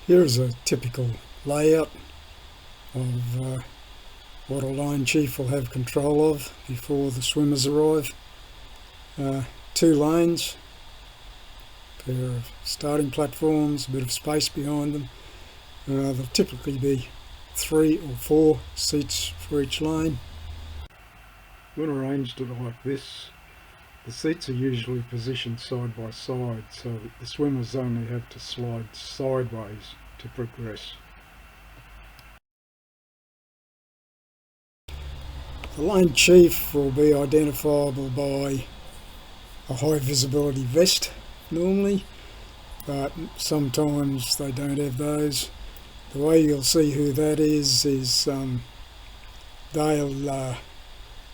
Here is a typical layout of what a LaneChief will have control of before the swimmers arrive. 2 lanes, a pair of starting platforms, a bit of space behind them. There'll typically be 3 or 4 seats for each lane. When arranged it like this, the seats are usually positioned side by side so that the swimmers only have to slide sideways to progress. The LaneChief will be identifiable by a high visibility vest normally, but sometimes they don't have those. The way you'll see who that is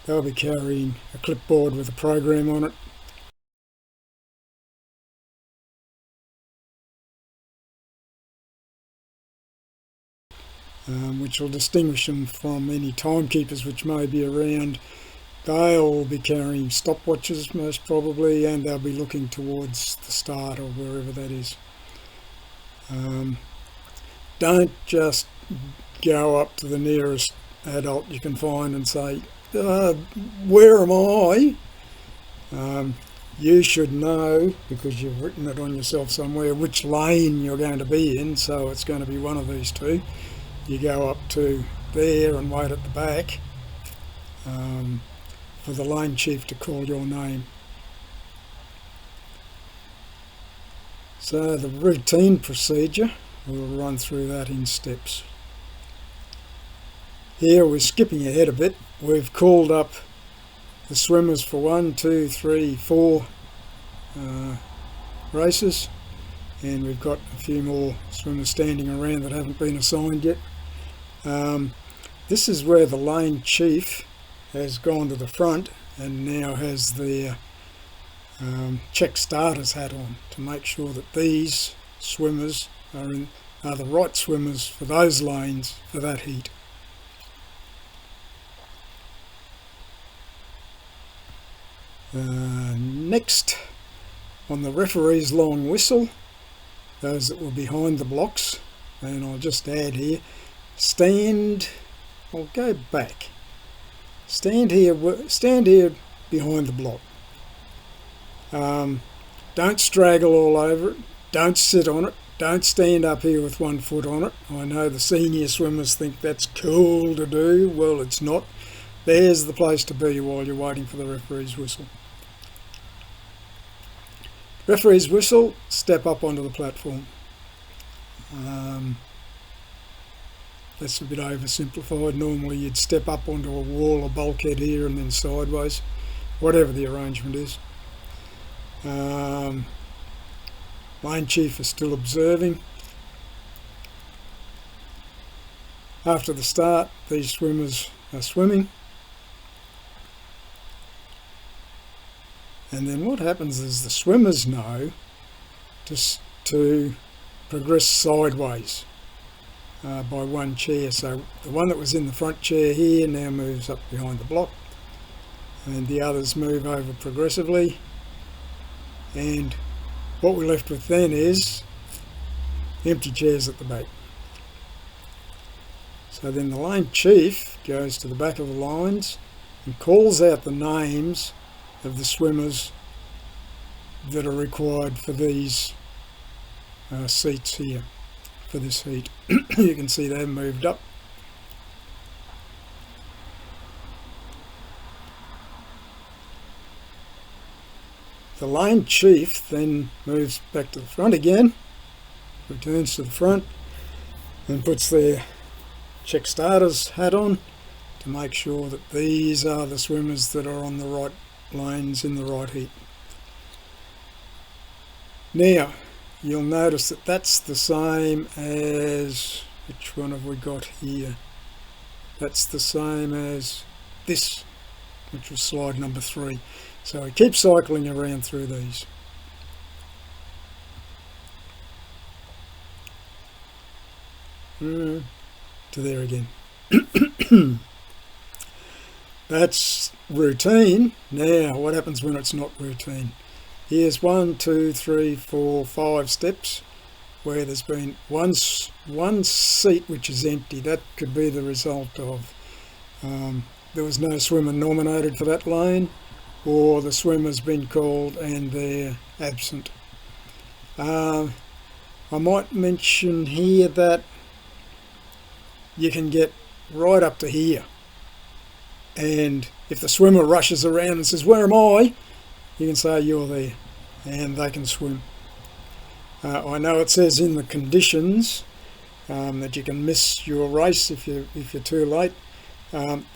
they'll be carrying a clipboard with a program on it. Which will distinguish them from any timekeepers which may be around. They'll be carrying stopwatches most probably, and they'll be looking towards the start or wherever that is. Don't just go up to the nearest adult you can find and say, where am I? You should know, because you've written it on yourself somewhere, which lane you're going to be in, so it's going to be one of these 2. You go up to there and wait at the back for the LaneChief to call your name. So the routine procedure, we'll run through that in steps. Here we're skipping ahead a bit. We've called up the swimmers for 1, 2, 3, 4 races, and we've got a few more swimmers standing around that haven't been assigned yet. This is where the LaneChief has gone to the front and now has their check starters hat on to make sure that these swimmers are the right swimmers for those lanes for that heat. Next, on the referee's long whistle, those that were behind the blocks, and I'll just add here, I'll go back. Stand here behind the block. Don't straggle all over it. Don't sit on it. Don't stand up here with 1 foot on it. I know the senior swimmers think that's cool to do. Well, it's not. There's the place to be while you're waiting for the referee's whistle. Referee's whistle, step up onto the platform. That's a bit oversimplified. Normally you'd step up onto a wall or bulkhead here and then sideways, whatever the arrangement is. LaneChief is still observing. After the start, these swimmers are swimming. And then what happens is the swimmers know to progress sideways by 1 chair. So the one that was in the front chair here now moves up behind the block, and the others move over progressively. And what we're left with then is empty chairs at the back. So then the LaneChief goes to the back of the lines and calls out the names of the swimmers that are required for these seats here for this heat. You can see they've moved up. The LaneChief then moves back to the front again, returns to the front, and puts their check starters hat on to make sure that these are the swimmers that are on the right lanes in the right heat. Now you'll notice that that's the same as, which one have we got here? That's the same as this, which was slide number 3. So we keep cycling around through these. To there again. That's routine. Now what happens when it's not routine? Here's 1, 2, 3, 4, 5 steps. where there's been one seat which is empty. That could be the result of there was no swimmer nominated for that lane, or the swimmer's been called and they're absent. I might mention here that you can get right up to here, and if the swimmer rushes around and says, "Where am I?" you can say you're there, and they can swim. I know it says in the conditions that you can miss your race if you're too late.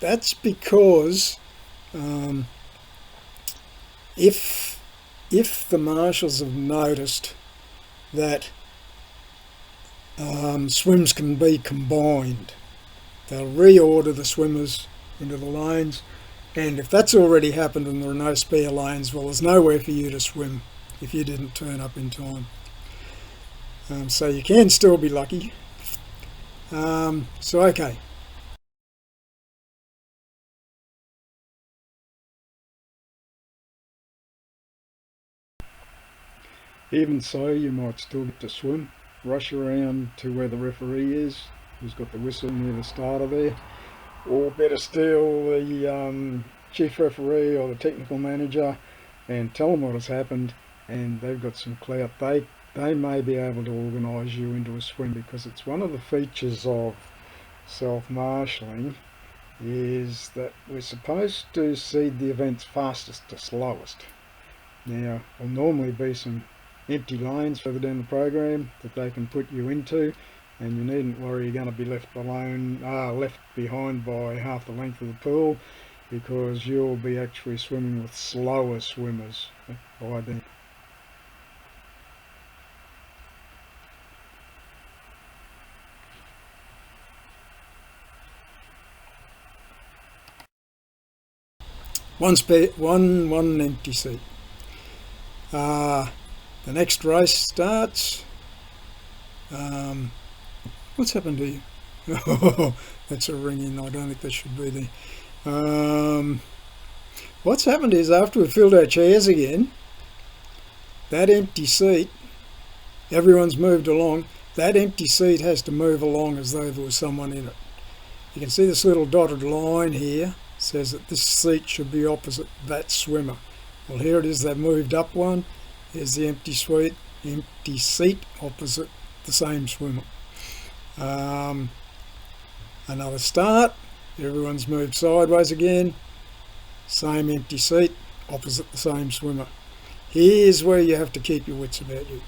That's because if the marshals have noticed that swims can be combined, they'll reorder the swimmers into the lanes, and if that's already happened and there are no spare lanes, well, there's nowhere for you to swim if you didn't turn up in time. So you can still be lucky. So okay. Even so, you might still get to swim, rush around to where the referee is, who's got the whistle near the starter there, or better still, the chief referee or the technical manager, and tell them what has happened, and they've got some clout. They may be able to organise you into a swim, because it's one of the features of self-marshalling is that we're supposed to seed the events fastest to slowest. Now, there'll normally be some empty lanes further down the program that they can put you into, and you needn't worry you're going to be left behind by half the length of the pool, because you'll be actually swimming with slower swimmers by then. One empty seat. The next race starts. What's happened to you? Oh, that's a ringing. I don't think that should be there. What's happened is, after we've filled our chairs again, that empty seat, everyone's moved along, that empty seat has to move along as though there was someone in it. You can see this little dotted line here says that this seat should be opposite that swimmer. Well, here it is, they've moved up one. Here's the empty seat opposite the same swimmer. Another start, everyone's moved sideways again, same empty seat opposite the same swimmer. Here's where you have to keep your wits about you.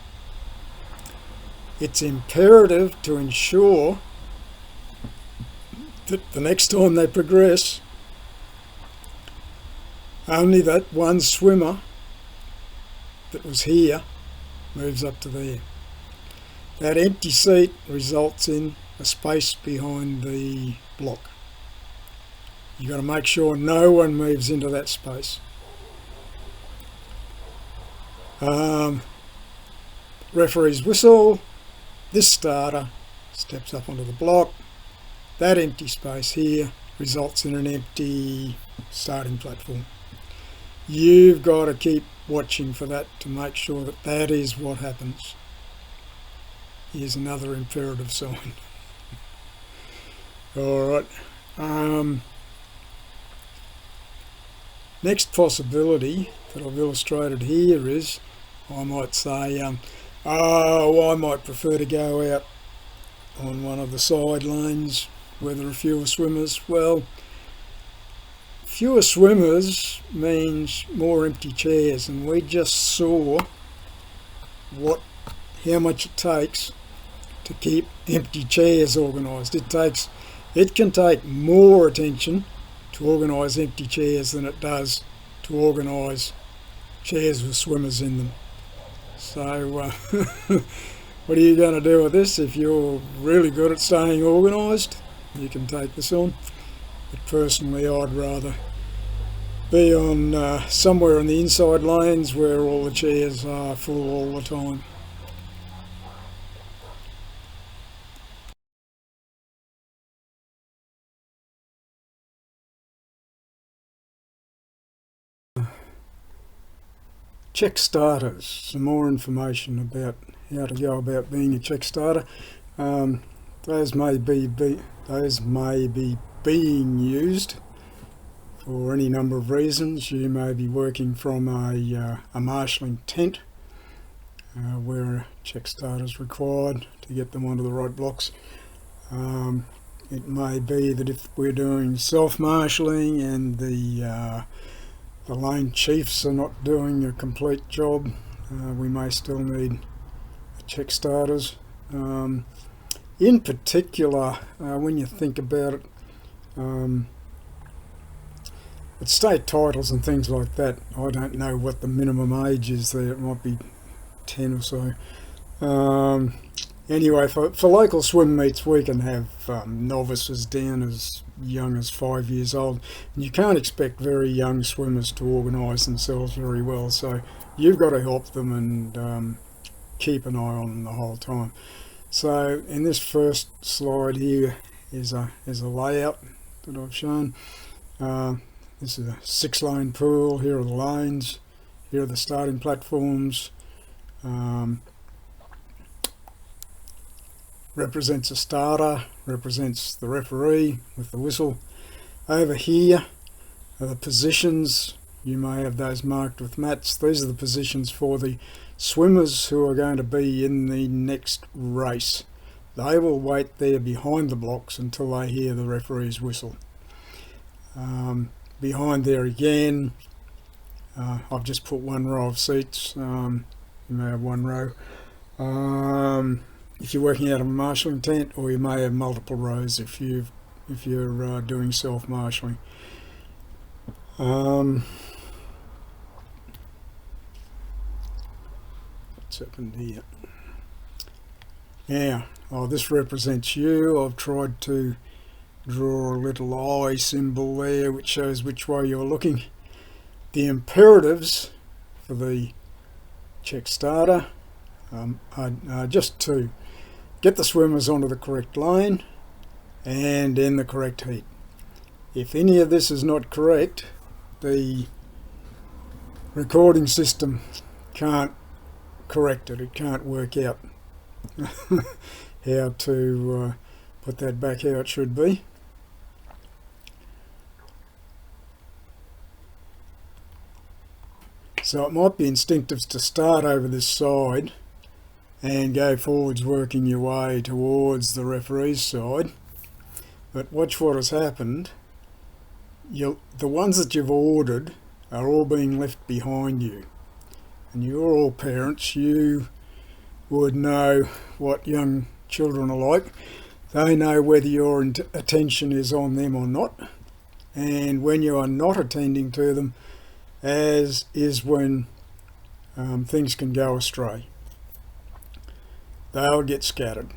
It's imperative to ensure that the next time they progress, only that one swimmer that was here moves up to there. That empty seat results in a space behind the block. You've got to make sure no one moves into that space. Referee's whistle, this starter steps up onto the block. That empty space here results in an empty starting platform. You've got to keep watching for that to make sure that that is what happens. Here's another imperative sign. Alright. Next possibility that I've illustrated here is, I might say, I might prefer to go out on one of the side lanes where there are fewer swimmers. Well, fewer swimmers means more empty chairs, and we just saw how much it takes to keep empty chairs organised. It can take more attention to organise empty chairs than it does to organise chairs with swimmers in them. So what are you going to do with this? If you're really good at staying organised, you can take this on. But personally, I'd rather be on somewhere in the inside lanes where all the chairs are full all the time. Check starters, some more information about how to go about being a check starter. Those may be being used for any number of reasons. You may be working from a marshalling tent where a check starter is required to get them onto the right blocks. It may be that if we're doing self-marshalling and the lane chiefs are not doing a complete job, we may still need check starters. In particular, when you think about it, with state titles and things like that, I don't know what the minimum age is there. It might be 10 or so. Anyway, for local swim meets, we can have novices down as young as 5 years old. And you can't expect very young swimmers to organise themselves very well, so you've got to help them and keep an eye on them the whole time. So in this first slide here is a layout that I've shown. This is a 6-lane pool. Here are the lanes. Here are the starting platforms. Represents a starter, represents the referee with the whistle. Over here are the positions. You may have those marked with mats. These are the positions for the swimmers who are going to be in the next race. They will wait there behind the blocks until they hear the referee's whistle. Behind there again, I've just put one row of seats. You may have one row. If you're working out of a marshalling tent, or you may have multiple rows if you're doing self-marshalling. What's happened here? Now, this represents you. I've tried to draw a little eye symbol there which shows which way you're looking. The imperatives for the check starter are just two. Get the swimmers onto the correct lane and in the correct heat. If any of this is not correct, the recording system can't correct it. It can't work out how to put that back how it should be. So it might be instinctive to start over this side and go forwards, working your way towards the referee's side. But watch what has happened. The ones that you've ordered are all being left behind you. And you're all parents. You would know what young children are like. They know whether your attention is on them or not. And when you are not attending to them, as is when things can go astray. They'll get scattered.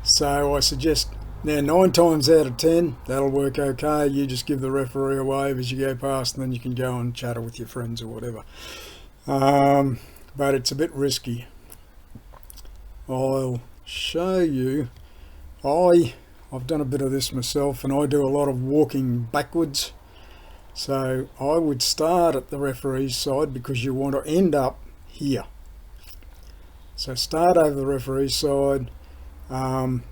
So I suggest, now 9 times out of 10, that'll work okay. You just give the referee a wave as you go past, and then you can go and chatter with your friends or whatever. But it's a bit risky. I'll show you. I've done a bit of this myself, and I do a lot of walking backwards. So I would start at the referee's side because you want to end up here. So start over the referee's side, call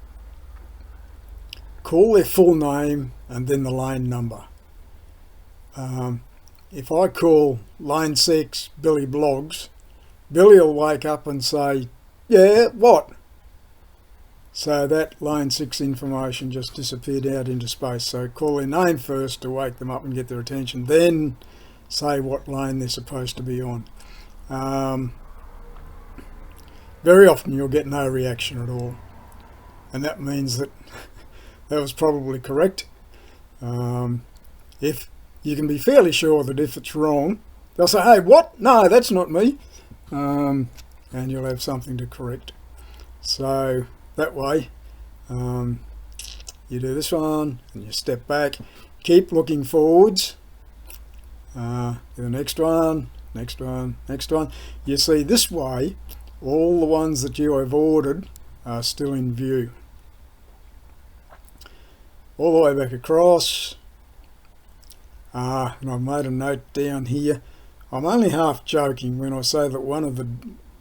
their full name and then the lane number. If I call lane 6 Billy Bloggs, Billy will wake up and say, yeah, what? So that lane 6 information just disappeared out into space. So call their name first to wake them up and get their attention, then say what lane they're supposed to be on. Very often you'll get no reaction at all, and that means that that was probably correct. If you can be fairly sure that if it's wrong, they'll say, hey, what? No, that's not me. And you'll have something to correct. So that way, you do this one and you step back, keep looking forwards. The next one, next one, next one. You see, this way, all the ones that you have ordered are still in view. All the way back across. And I've made a note down here. I'm only half joking when I say that one of the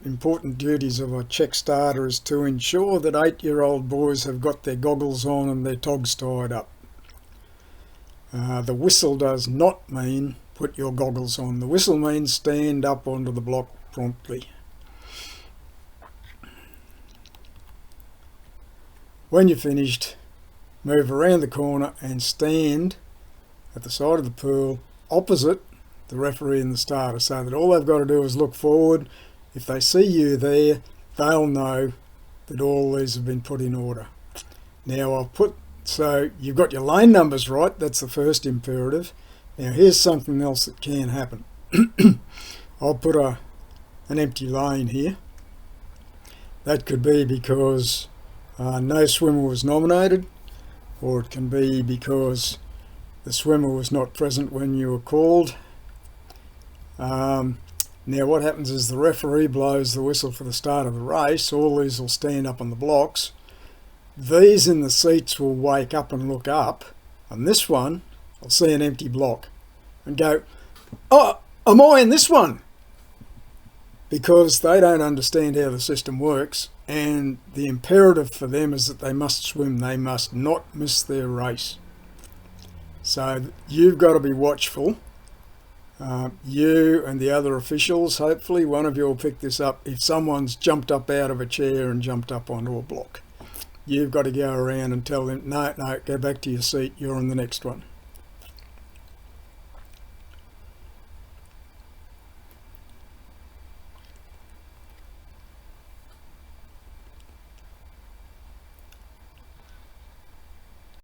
important duties of a check starter is to ensure that 8-year-old boys have got their goggles on and their togs tied up. The whistle does not mean put your goggles on. The whistle means stand up onto the block promptly. When you're finished, move around the corner and stand at the side of the pool opposite the referee and the starter, so that all they've got to do is look forward. If they see you there, they'll know that all these have been put in order. Now so you've got your lane numbers right, that's the first imperative. Now here's something else that can happen. I'll put an empty lane here. That could be because no swimmer was nominated, or it can be because the swimmer was not present when you were called. Now what happens is the referee blows the whistle for the start of the race. All these will stand up on the blocks. These in the seats will wake up and look up, and this one will see an empty block and go, "Oh, am I in this one?" Because they don't understand how the system works, and the imperative for them is that they must swim. They must not miss their race. So you've got to be watchful. You and the other officials, hopefully one of you will pick this up. If someone's jumped up out of a chair and jumped up onto a block, you've got to go around and tell them, no, go back to your seat, you're on the next one.